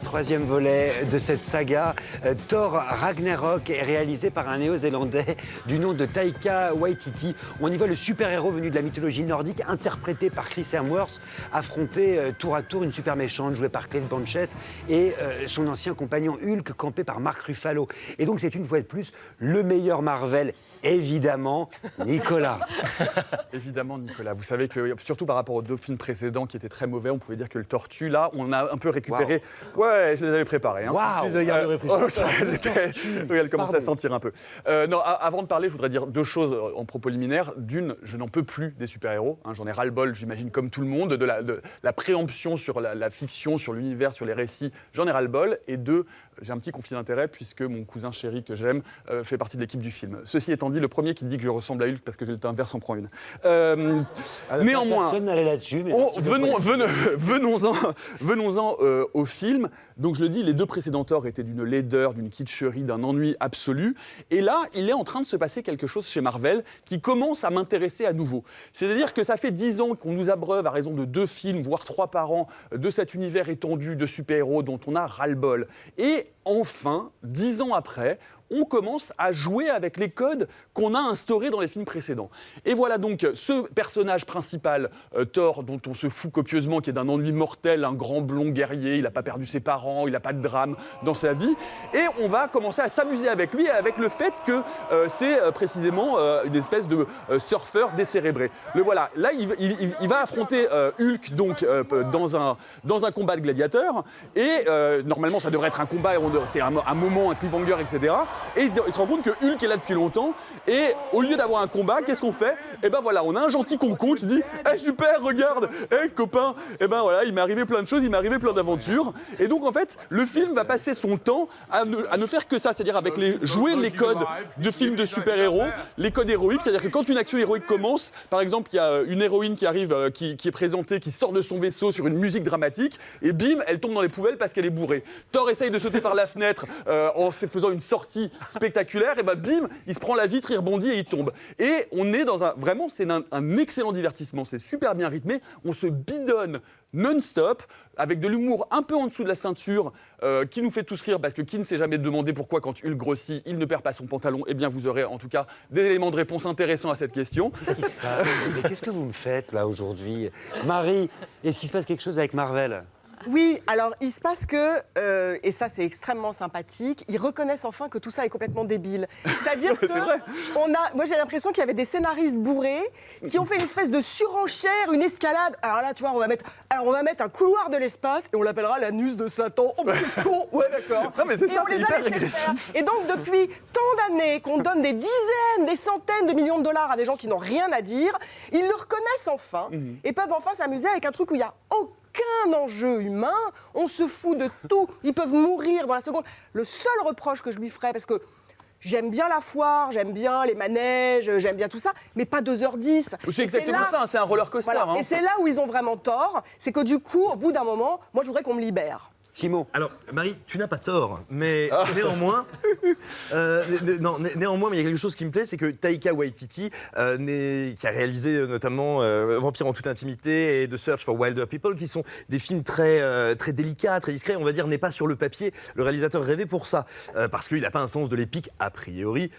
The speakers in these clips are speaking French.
Troisième volet de cette saga, Thor Ragnarok, est réalisé par un néo-zélandais du nom de Taika Waititi. On y voit le super-héros venu de la mythologie nordique, interprété par Chris Hemsworth, affronter tour à tour une super méchante jouée par Cate Blanchett et son ancien compagnon Hulk, campé par Mark Ruffalo. Et donc c'est une fois de plus le meilleur Marvel. Évidemment, Nicolas. Évidemment, Nicolas. Vous savez que, surtout par rapport aux deux films précédents qui étaient très mauvais, on pouvait dire que le Tortue, là, on a un peu récupéré. Wow. Ouais, je les avais préparés. Hein. Wow. Je les avais gardés réfléchis. Oui, elle commençait à sentir un peu. Non, avant de parler, je voudrais dire deux choses en propos liminaire. D'une, je n'en peux plus des super-héros. Hein, j'en ai ras-le-bol, j'imagine, comme tout le monde, de la préemption sur la fiction, sur l'univers, sur les récits. J'en ai ras-le-bol. Et deux, j'ai un petit conflit d'intérêt puisque mon cousin chéri que j'aime fait partie de l'équipe du film. Ceci étant dit, le premier qui dit que je ressemble à Hulk parce que j'ai le teint vert s'en prend une. Néanmoins, personne n'allait là-dessus. Mais venons-en au film. Donc je le dis, les deux précédents Thor étaient d'une laideur, d'une kitscherie, d'un ennui absolu. Et là, il est en train de se passer quelque chose chez Marvel qui commence à m'intéresser à nouveau. C'est-à-dire que ça fait 10 ans qu'on nous abreuve à raison de 2 films, voire 3 par an, de cet univers étendu de super-héros dont on a ras-le-bol. Et enfin, 10 ans après, on commence à jouer avec les codes qu'on a instaurés dans les films précédents. Et voilà donc ce personnage principal, Thor, dont on se fout copieusement, qui est d'un ennui mortel, un grand blond guerrier, il n'a pas perdu ses parents, il n'a pas de drame dans sa vie. Et on va commencer à s'amuser avec lui, avec le fait que c'est précisément une espèce de surfeur décérébré. Le voilà, là il va affronter Hulk donc, dans un combat de gladiateurs. Et normalement ça devrait être un combat, c'est un moment, un cliffhanger, etc. Et il se rend compte que Hulk est là depuis longtemps. Et au lieu d'avoir un combat, qu'est-ce qu'on fait ? Et ben voilà, on a un gentil concon qui dit « Eh super, regarde, copain, et ben voilà, il m'est arrivé plein de choses, il m'est arrivé plein d'aventures. » Et donc en fait, le film va passer son temps à ne faire que ça, c'est-à-dire jouer les codes de films de super-héros, les codes héroïques, c'est-à-dire que quand une action héroïque commence, par exemple, il y a une héroïne qui arrive, qui est présentée, qui sort de son vaisseau sur une musique dramatique, et bim, elle tombe dans les poubelles parce qu'elle est bourrée. Thor essaye de sauter par la fenêtre en faisant une sortie spectaculaire, et ben bim, il se prend la vitre, il rebondit et il tombe. Et on est dans vraiment, c'est un excellent divertissement, c'est super bien rythmé, on se bidonne non-stop, avec de l'humour un peu en dessous de la ceinture, qui nous fait tous rire, parce que qui ne s'est jamais demandé pourquoi quand Hulk grossit, il ne perd pas son pantalon. Eh bien, vous aurez en tout cas des éléments de réponse intéressants à cette question. Qu'est-ce qui se passe ? Mais qu'est-ce que vous me faites là aujourd'hui ? Marie, est-ce qu'il se passe quelque chose avec Marvel ? Oui, alors il se passe que, et ça c'est extrêmement sympathique, ils reconnaissent enfin que tout ça est complètement débile. C'est-à-dire que moi j'ai l'impression qu'il y avait des scénaristes bourrés qui ont fait une espèce de surenchère, une escalade. Alors là, tu vois, on va mettre un couloir de l'espace et on l'appellera l'anus de Satan. Oh, c'est con. Ouais, d'accord. Non, mais c'est et ça, on c'est les a hyper laissés agressif. faire. Et donc depuis tant d'années qu'on donne des dizaines, des centaines de millions de dollars à des gens qui n'ont rien à dire, ils le reconnaissent enfin et peuvent enfin s'amuser avec un truc où il y a aucun enjeu humain, on se fout de tout, ils peuvent mourir dans la seconde. Le seul reproche que je lui ferais, parce que j'aime bien la foire, j'aime bien les manèges, j'aime bien tout ça, mais pas 2h10. C'est exactement ça, c'est un roller coaster. Voilà. Hein. Et c'est là où ils ont vraiment tort, c'est que du coup, au bout d'un moment, moi je voudrais qu'on me libère. Simon. Alors, Marie, tu n'as pas tort, mais néanmoins, néanmoins, mais il y a quelque chose qui me plaît, c'est que Taika Waititi, qui a réalisé notamment Vampire en toute intimité et The Search for Wilder People, qui sont des films très délicats, très discrets, on va dire, n'est pas sur le papier le réalisateur rêvé pour ça, parce qu'il n'a pas un sens de l'épique a priori.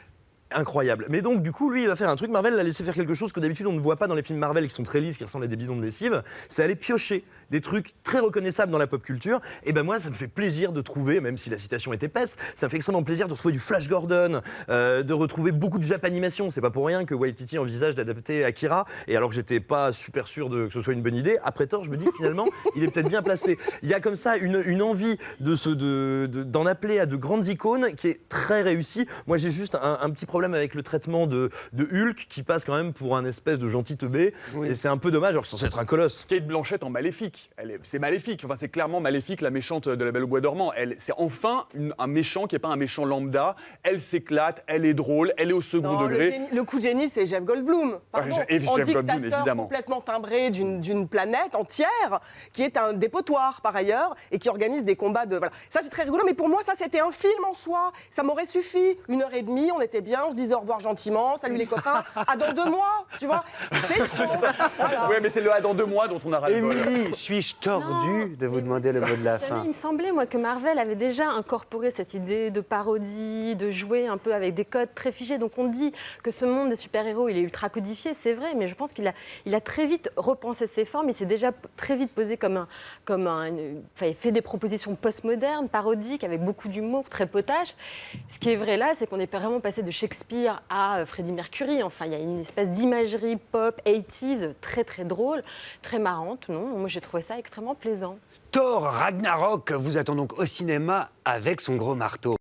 Incroyable. Mais donc, du coup, lui, il va faire un truc. Marvel l'a laissé faire quelque chose que d'habitude, on ne voit pas dans les films Marvel qui sont très lisses, qui ressemblent à des bidons de lessive. C'est aller piocher des trucs très reconnaissables dans la pop culture. Et ben moi, ça me fait plaisir de trouver, même si la citation est épaisse, ça me fait extrêmement plaisir de retrouver du Flash Gordon, de retrouver beaucoup de Japanimation. C'est pas pour rien que Waititi envisage d'adapter Akira. Et alors que j'étais pas super sûr que ce soit une bonne idée, après Thor, je me dis que finalement, il est peut-être bien placé. Il y a comme ça une envie d'en appeler à de grandes icônes qui est très réussie. Moi, j'ai juste un petit problème avec le traitement de Hulk qui passe quand même pour un espèce de gentil teubé. Oui. Et c'est un peu dommage alors que c'est censé être un colosse. Cate Blanchett en Maléfique. C'est Maléfique. Enfin, c'est clairement Maléfique, la méchante de La Belle au Bois dormant. C'est enfin un méchant qui n'est pas un méchant lambda. Elle s'éclate, elle est drôle, elle est au second degré. Le coup de génie, c'est Jeff Goldblum. Pardon, et Jeff Goldblum, évidemment. Complètement timbré d'une planète entière qui est un dépotoir par ailleurs et qui organise des combats de... Voilà. Ça, c'est très rigolo. Mais pour moi, ça, c'était un film en soi. Ça m'aurait suffi. 1h30, on était bien. on se disait au revoir gentiment, salut les copains, à dans 2 mois, tu vois. C'est trop. Voilà. Ouais, mais c'est le « à dans 2 mois » dont on a ras-le-bol. Émilie, suis-je tordu de vous demander le mot de la fin? Il me semblait, moi, que Marvel avait déjà incorporé cette idée de parodie, de jouer un peu avec des codes très figés. Donc on dit que ce monde des super-héros, il est ultra codifié, c'est vrai, mais je pense qu'il a très vite repensé ses formes. Il s'est déjà très vite posé il fait des propositions postmodernes, parodiques, avec beaucoup d'humour, très potache. Ce qui est vrai là, c'est qu'on est vraiment passé de Shakespeare à Freddie Mercury. Enfin, il y a une espèce d'imagerie pop 80s très très drôle, très marrante. Non, moi j'ai trouvé ça extrêmement plaisant. Thor Ragnarok vous attend donc au cinéma avec son gros marteau.